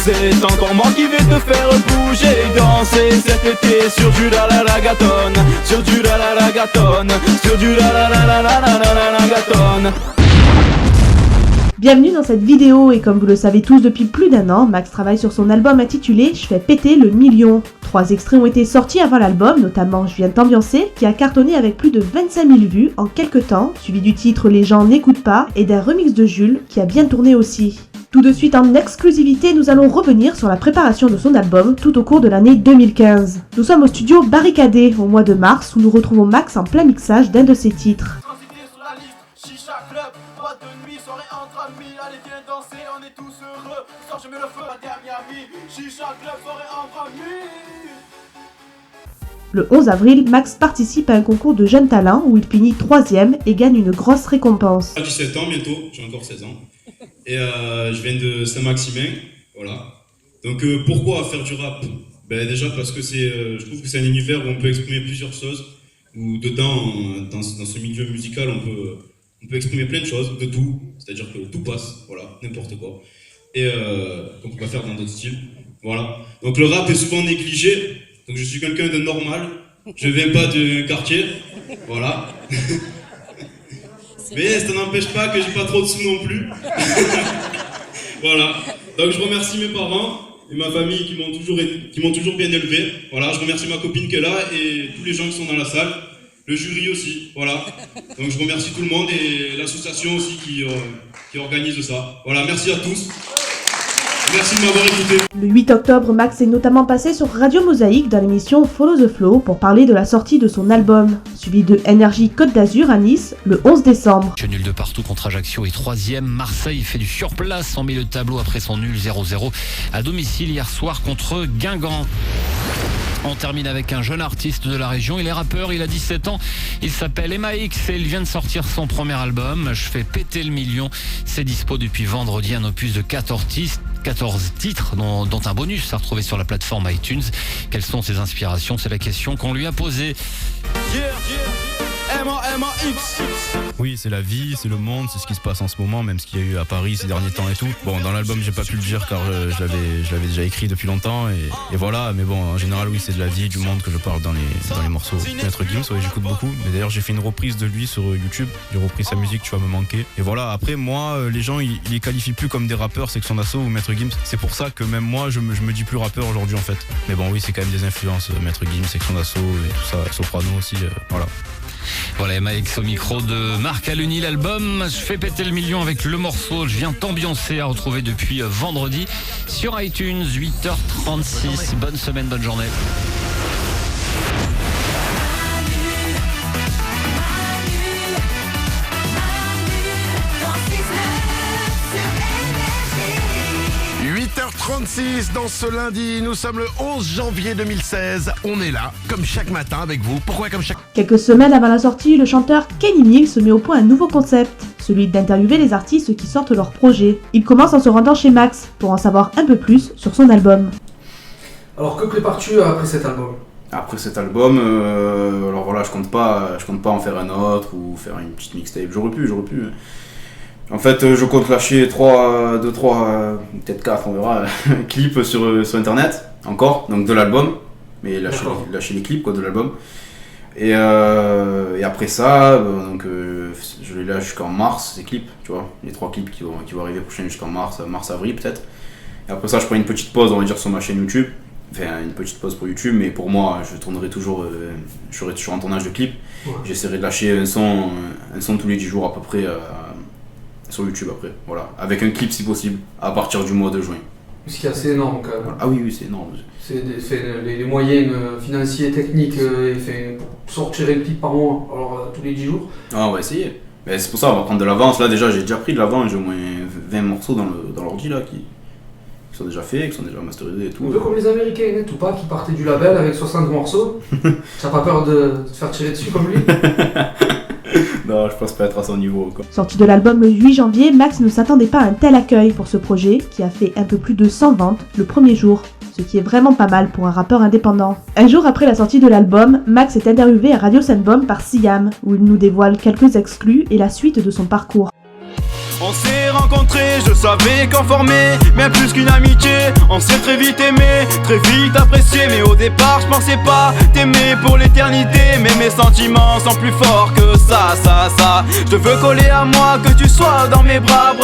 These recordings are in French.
C'est encore moi qui vais te faire bouger, danser cet été sur du la la la gaton, sur du la la la gaton, sur du la la la la la la la la gaton. Bienvenue dans cette vidéo et comme vous le savez tous depuis plus d'un an, Max travaille sur son album intitulé « Je fais péter le million ». 3 extraits ont été sortis avant l'album, notamment « Je viens de t'ambiancer » qui a cartonné avec plus de 25 000 vues en quelques temps, suivi du titre « Les gens n'écoutent pas » et d'un remix de Jules qui a bien tourné aussi. Tout de suite en exclusivité, nous allons revenir sur la préparation de son album tout au cours de l'année 2015. Nous sommes au studio Barricadé au mois de mars où nous retrouvons Max en plein mixage d'un de ses titres. Le 11 avril, Max participe à un concours de jeunes talents où il finit 3ème et gagne une grosse récompense. J'ai 17 ans bientôt, j'ai encore 16 ans. Et je viens de Saint-Maximin, voilà. Donc pourquoi faire du rap? Déjà parce que je trouve que c'est un univers où on peut exprimer plusieurs choses, où dedans, dans ce milieu musical, on peut exprimer plein de choses, de tout, c'est-à-dire que tout passe, voilà, n'importe quoi. Et qu'on peut pas faire dans d'autres styles, voilà. Donc le rap est souvent négligé, donc je suis quelqu'un de normal, je viens pas du quartier, voilà. Mais ça n'empêche pas que j'ai pas trop de sous non plus. Voilà. Donc je remercie mes parents et ma famille qui m'ont toujours bien élevé. Voilà, je remercie ma copine qui est là et tous les gens qui sont dans la salle. Le jury aussi, voilà. Donc je remercie tout le monde et l'association aussi qui organise ça. Voilà, merci à tous. Merci de m'avoir écouté. Le 8 octobre, Max est notamment passé sur Radio Mosaïque dans l'émission Follow the Flow pour parler de la sortie de son album, suivi de Énergie Côte d'Azur à Nice le 11 décembre. Nul de partout contre Ajaccio et 3ème. Marseille fait du surplace en milieu de tableau après son nul 0-0 à domicile hier soir contre Guingamp. On termine avec un jeune artiste de la région, il est rappeur, il a 17 ans, il s'appelle MAX et il vient de sortir son premier album, Je fais péter le million. C'est dispo depuis vendredi, un opus de 14 titres, dont un bonus à retrouver sur la plateforme iTunes. Quelles sont ses inspirations? C'est la question qu'on lui a posée. M-A-X. Oui, c'est la vie, c'est le monde, c'est ce qui se passe en ce moment, même ce qu'il y a eu à Paris ces derniers temps et tout. Bon, dans l'album, j'ai pas pu le dire car je l'avais déjà écrit depuis longtemps et voilà. Mais bon, en général, oui, c'est de la vie, du monde que je parle dans les morceaux. Maître Gims, ouais, j'écoute beaucoup. Mais d'ailleurs, j'ai fait une reprise de lui sur YouTube. J'ai repris sa musique, Tu vas me manquer. Et voilà, après, moi, les gens, ils les qualifient plus comme des rappeurs, Section d'Assaut ou Maître Gims. C'est pour ça que même moi, je me dis plus rappeur aujourd'hui, en fait. Mais bon, oui, c'est quand même des influences, Maître Gims, Section d'Assaut et tout ça, Soprano aussi, voilà. Voilà, MAX au micro de Marc Aluni, l'album Je fais péter le million avec le morceau Je viens t'ambiancer à retrouver depuis vendredi sur iTunes, 8h36. Bonne semaine, bonne journée. Dans ce lundi, nous sommes le 11 janvier 2016, on est là, comme chaque matin avec vous. Pourquoi comme chaque... Quelques semaines avant la sortie, le chanteur Kenny Mills met au point un nouveau concept, celui d'interviewer les artistes qui sortent leur projet. Il commence en se rendant chez Max pour en savoir un peu plus sur son album. Alors que prépares-tu après cet album? Après cet album, alors voilà, je compte pas en faire un autre ou faire une petite mixtape, j'aurais pu. En fait, je compte lâcher 2-3, peut-être 4, on verra, clips sur internet, encore, donc de l'album, mais lâcher les clips quoi, de l'album. Et après ça, je les lâche jusqu'en mars, ces clips, tu vois, les 3 clips qui vont arriver prochainement jusqu'en mars-avril peut-être. Et après ça, je prends une petite pause, on va dire, sur ma chaîne YouTube. Enfin, une petite pause pour YouTube, mais pour moi, je tournerai toujours, je serai toujours en tournage de clips. Ouais. J'essaierai de lâcher un son tous les 10 jours à peu près, sur YouTube après, voilà, avec un clip si possible, à partir du mois de juin. Ce qui est assez énorme quand même. Ah oui, c'est énorme. C'est les moyens financiers, techniques, pour sortir un clip par mois, alors tous les 10 jours. Ah, on va essayer. Mais c'est pour ça, on va prendre de l'avance. Là déjà, j'ai déjà pris de l'avance, j'ai au moins 20 morceaux dans l'ordi là qui sont déjà faits, qui sont déjà masterisés et tout. Un peu comme les Américains, hein, Tupac qui partait du label avec 60 morceaux. T'as pas peur de te faire tirer dessus comme lui? Non, je pense pas être à son niveau quoi. Sorti de l'album le 8 janvier, Max ne s'attendait pas à un tel accueil pour ce projet qui a fait un peu plus de 100 ventes le premier jour, ce qui est vraiment pas mal pour un rappeur indépendant. Un jour après la sortie de l'album, Max est interviewé à Radio Sandbomb par Siam, où il nous dévoile quelques exclus et la suite de son parcours. On s'est rencontrés, je savais qu'en former bien plus qu'une amitié. On s'est très vite aimé, très vite apprécié. Mais au départ je pensais pas t'aimer pour l'éternité. Mais mes sentiments sont plus forts que ça. Je te veux coller à moi, que tu sois dans mes bras.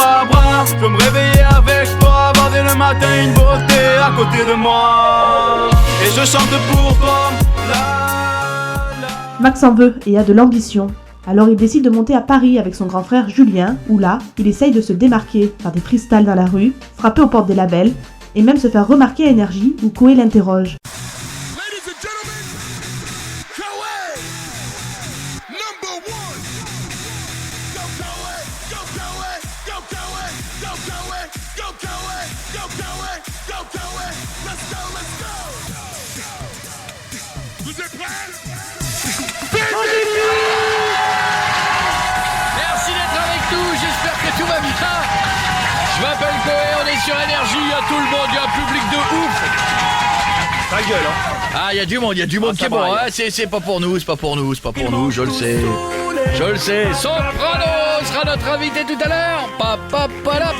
Je veux me réveiller avec toi, avoir dès le matin une beauté à côté de moi. Et je chante pour toi. Max en veut et a de l'ambition. Alors il décide de monter à Paris avec son grand frère Julien, où là, il essaye de se démarquer, faire des freestyles dans la rue, frapper aux portes des labels, et même se faire remarquer à Énergie, où Koé l'interroge. Merci d'être avec nous, j'espère que tout va bien. Je m'appelle Koé, on est sur Énergie, il y a tout le monde, il y a un public de ouf. Ta gueule, hein. Ah, il y a du monde qui est bon, hein. C'est pas pour nous, je le sais. Soprano sera notre invité tout à l'heure. Papapalap.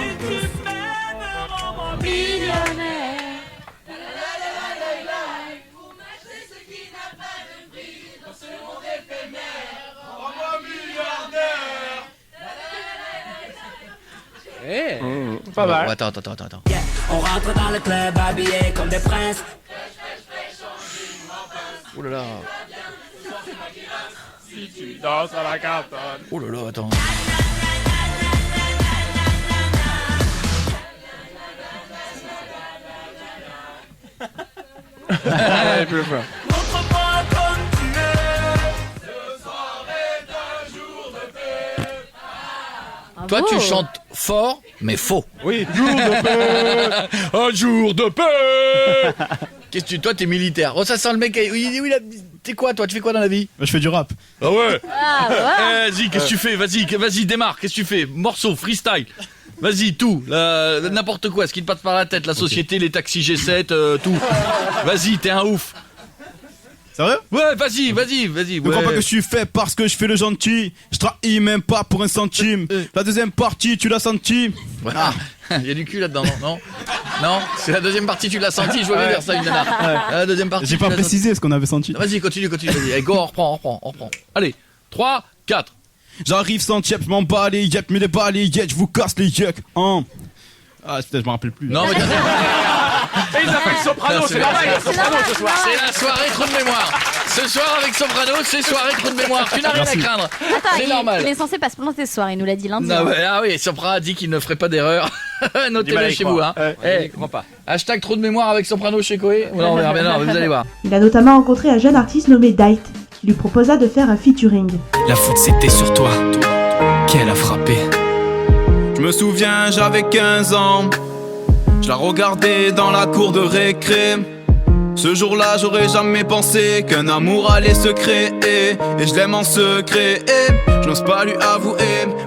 Pas mal. Oh, attends. On rentre dans le club habillé comme des princes. Oh là là. Si tu danses à la cantonne. Oh là là, attends. Allez, plus fort. Toi, tu chantes fort, mais faux. Oui, jour de paix. Un jour de paix. Qu'est-ce que toi, t'es militaire. Oh, ça sent le mec. T'es quoi, toi? Tu fais quoi dans la vie? Je fais du rap. Ah ouais. Vas-y, qu'est-ce que tu fais? Vas-y, démarre. Qu'est-ce que tu fais? Morceau, freestyle. Vas-y, tout. N'importe quoi. Ce qui te passe par la tête. La société, les taxis G7, tout. Vas-y, t'es un ouf. Sérieux? Ouais, vas-y. Ne crois pas que je suis fait parce que je fais le gentil. Je trahis même pas pour un centime. La deuxième partie, tu l'as senti? Ah, il y a du cul là-dedans, non, c'est la deuxième partie, tu l'as senti, je vois bien dire ça, une nana. La deuxième partie. J'ai pas précisé ce qu'on avait senti. Vas-y, continue, vas-y. Allez, go, on reprend. Allez, 3, 4. J'arrive sans tchep, je m'en bats les yep, mais les bas les yep, je vous casse les yeux. Ah, peut-être je me rappelle plus. Non, mais Et ils appellent Soprano, c'est normal, il y a Soprano ce soir. c'est la soirée trou de mémoire. Ce soir avec Soprano, c'est soirée trou de mémoire. Tu n'as rien à craindre. Attends, C'est normal. Il est censé pas se planter ce soir, il nous l'a dit lundi. Non, ah oui, Sopra a dit qu'il ne ferait pas d'erreur. Notez-le chez vous, hein. Hashtag trou de mémoire avec Soprano chez Koé. Non, mais non, vous allez voir. Il a notamment rencontré un jeune artiste nommé Dite, qui lui proposa de faire un featuring. La faute c'était sur toi, qu'elle a frappé. Je me souviens, j'avais 15 ans. Je la regardais dans la cour de récré. Ce jour-là, j'aurais jamais pensé qu'un amour allait se créer. Et je l'aime en secret. Je n'ose pas lui avouer.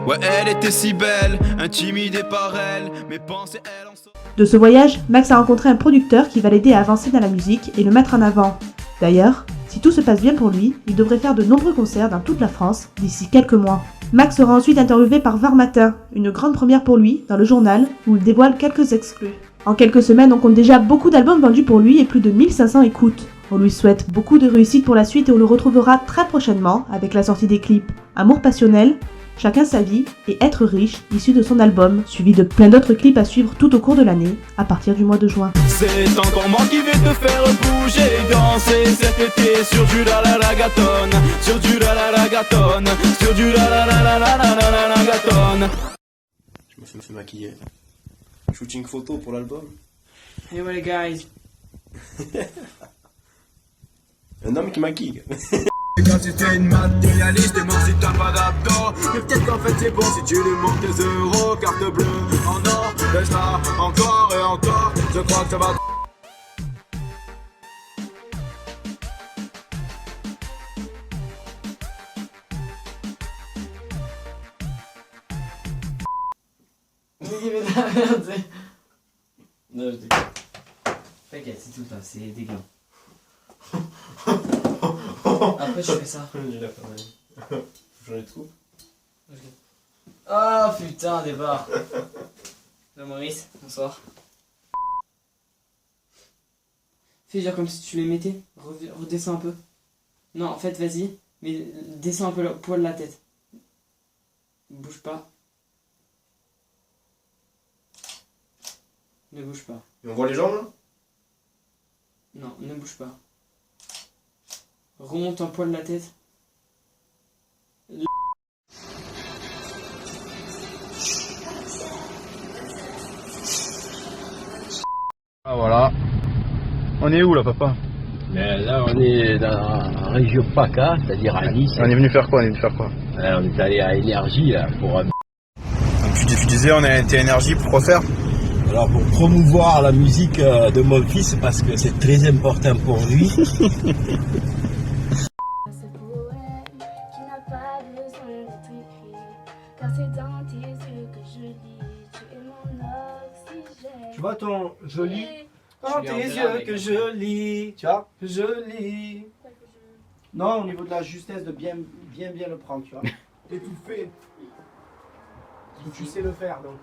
Ouais, elle était si belle, intimidée par elle. Mes pensées, elle en sort. De ce voyage, Max a rencontré un producteur qui va l'aider à avancer dans la musique et le mettre en avant. D'ailleurs, si tout se passe bien pour lui, il devrait faire de nombreux concerts dans toute la France d'ici quelques mois. Max sera ensuite interviewé par Var Matin, une grande première pour lui, dans le journal, où il dévoile quelques exclus. En quelques semaines, on compte déjà beaucoup d'albums vendus pour lui et plus de 1500 écoutes. On lui souhaite beaucoup de réussite pour la suite et on le retrouvera très prochainement avec la sortie des clips Amour passionnel, Chacun sa vie et Être riche, issu de son album, suivi de plein d'autres clips à suivre tout au cours de l'année, à partir du mois de juin. C'est encore moi qui vais te faire bouger, danser cet été sur du la la la gatonne, sur du la la la gatonne, sur du la la la la la la la la gatonne. Je me fais maquiller. Shooting photo pour l'album. Hey what guys. Un homme qui maquille. Quand si t'es une matérialiste, et mort si t'as pas d'abdos. Mais peut-être qu'en fait c'est bon si tu lui montres tes euros. Carte bleue en or, baisse-la encore et encore. Je crois que ça va. Non, je déconne. T'inquiète, c'est tout là, c'est dégueu. Après, je fais ça. J'en ai trop. Oh putain, départ. Là, Maurice, bonsoir. Fais genre comme si tu les mettais. Redescends un peu. Non, en fait, vas-y. Mais descends un peu le poil de la tête. Bouge pas. Ne bouge pas. Et on voit les jambes là? Non, ne bouge pas. Remonte un poil de la tête. Ah voilà. On est où là, papa? Mais là, on est dans la région PACA, c'est-à-dire à Nice. On est venu faire quoi? On est allé à Énergie là pour. Donc tu disais, on a été Énergie pour quoi faire? Alors pour promouvoir la musique de mon fils parce que c'est très important pour lui. Tu vois ton joli dans tes yeux que je lis, tu vois, que je lis. Non, au niveau de la justesse de bien le prendre, tu vois. Étouffé. Tu sais le faire, donc.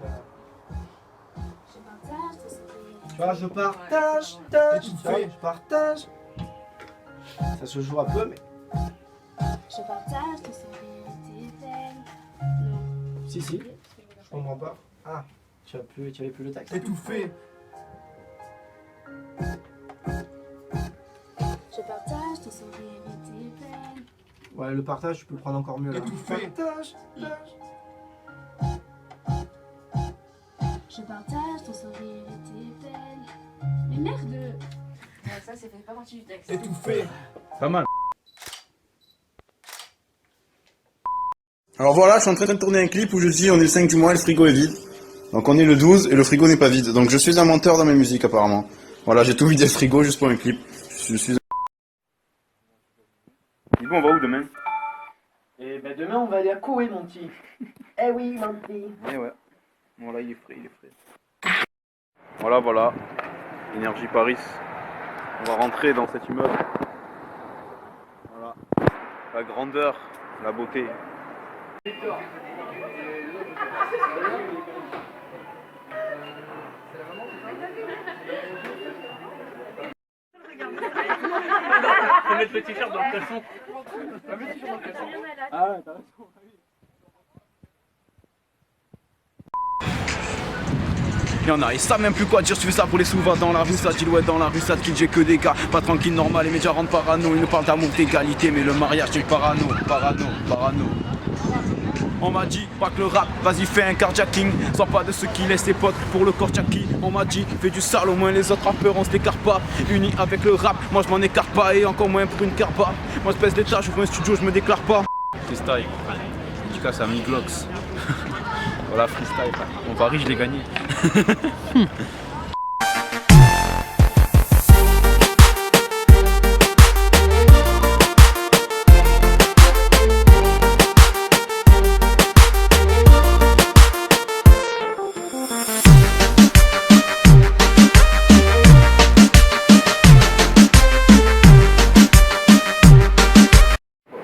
Tu vois, je partage, étouffé, je partage. Ça se joue un peu, mais. Je partage tes sourires, tes peines. Non. Si, je comprends pas. Ah, tu avais plus le texte. Étouffé. Je partage tes sourires et tes peines. Ouais, le partage, tu peux le prendre encore mieux là. Étouffé. Je partage ton sourire et tes peines. Mais merde! Ça, c'est fait pas partie du texte. Étouffé. Pas mal. Alors voilà, je suis en train de tourner un clip où je dis on est le 5 du mois et le frigo est vide. Donc on est le 12 et le frigo n'est pas vide. Donc je suis un menteur dans mes musiques apparemment. Voilà, j'ai tout vidé le frigo juste pour un clip. Je suis... Bon, on va où demain? Et ben demain on va aller à Koé mon petit. Eh oui mon petit. Eh ouais. Voilà, il est frais. Voilà. Énergie Paris. On va rentrer dans cet immeuble. Voilà. La grandeur, la beauté. Faut mettre le t-shirt dans le caleçon. Ah ouais, t'as raison. Y'en a, ils savent même plus quoi dire, tu fais ça pour les sous-va dans la rue, ça dit ouais dans la rue, ça te quitte, j'ai que des gars, pas tranquille, normal, les médias rendent parano, ils nous parlent d'amour, d'égalité, mais le mariage c'est parano. On m'a dit, pas que le rap, vas-y fais un carjacking, sois pas de ceux qui laissent ses potes pour le kortchaki. On m'a dit, fais du sale, au moins les autres rappeurs on se l'écarte pas. Unis avec le rap, moi je m'en écarte pas et encore moins pour une carpa. Moi je pèse l'état, j'ouvre un studio, je me déclare pas. Freestyle, dédicace à Miglox. Voilà, freestyle, mon pari je l'ai gagné.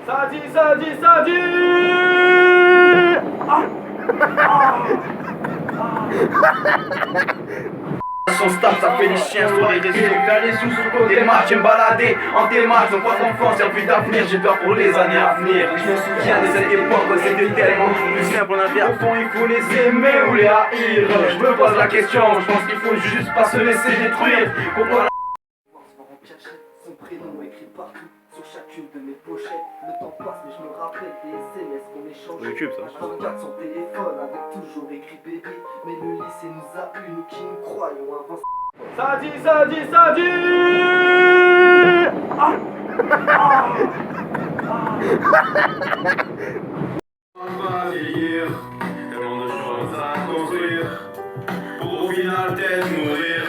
Ça dit Son staff, ça fait les chiens sur les réseaux. Faire les sous sur côté match, me balader en tes matchs. On croit qu'enfance, y'a plus d'avenir. J'ai peur pour les années à venir. Je me souviens de cette époque, c'était tellement plus simple. On avait au fond, il faut les aimer ou les haïr. Je me pose la question, je pense qu'il faut juste pas se laisser détruire. Pourquoi son prénom écrit partout sur chacune de mes pochettes. Le temps passe mais je me rappelle des SMS qu'on échange. YouTube ça. Je regarde son téléphone avec toujours écrit bébé. Mais le lycée nous a eu, nous qui nous croyons avant. Ça dit On va vieillir, tellement de choses à construire, pour au final peut-être mourir.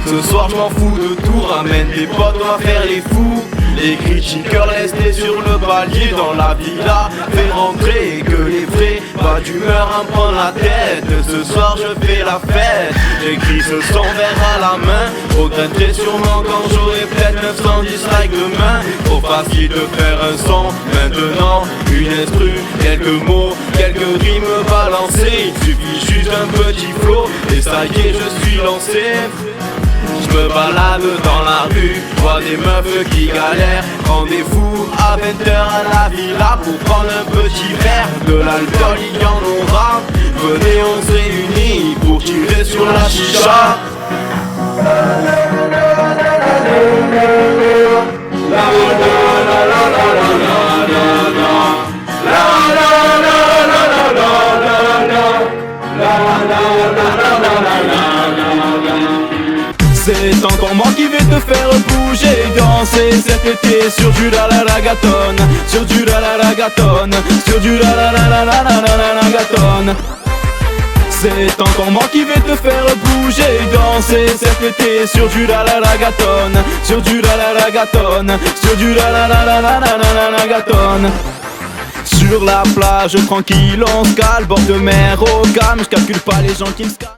Ce soir je m'en fous de tout, ramène tes potes, on va faire les fous. Les critiqueurs restés sur le palier dans la villa fait rentrer et que les vrais pas d'humeur à me prendre la tête. Ce soir je fais la fête. J'écris ce son verre à la main. Regretterai sûrement quand j'aurai peut-être 900 dislikes demain. Trop facile de faire un son. Maintenant une instru, quelques mots, quelques rimes balancées. Il suffit juste d'un petit flow et ça y est je suis lancé. Je me balade dans la rue, vois des meufs qui galèrent. Rendez-vous à 20h à la villa pour prendre un petit verre. De l'alcool il y en aura. Venez on se réunit pour tirer sur la chicha. C'est encore moi qui vais te faire bouger, danser cet été sur du la la la gaton, sur du la la la gaton, sur du la la la la la la la la gaton. C'est encore moi qui vais te faire bouger, danser cet été sur du la la la gaton, sur du la la la gaton, sur du la la la la la la la la gaton. Sur la plage tranquille on se cale, bord de mer au calme, je calcule pas les gens qui me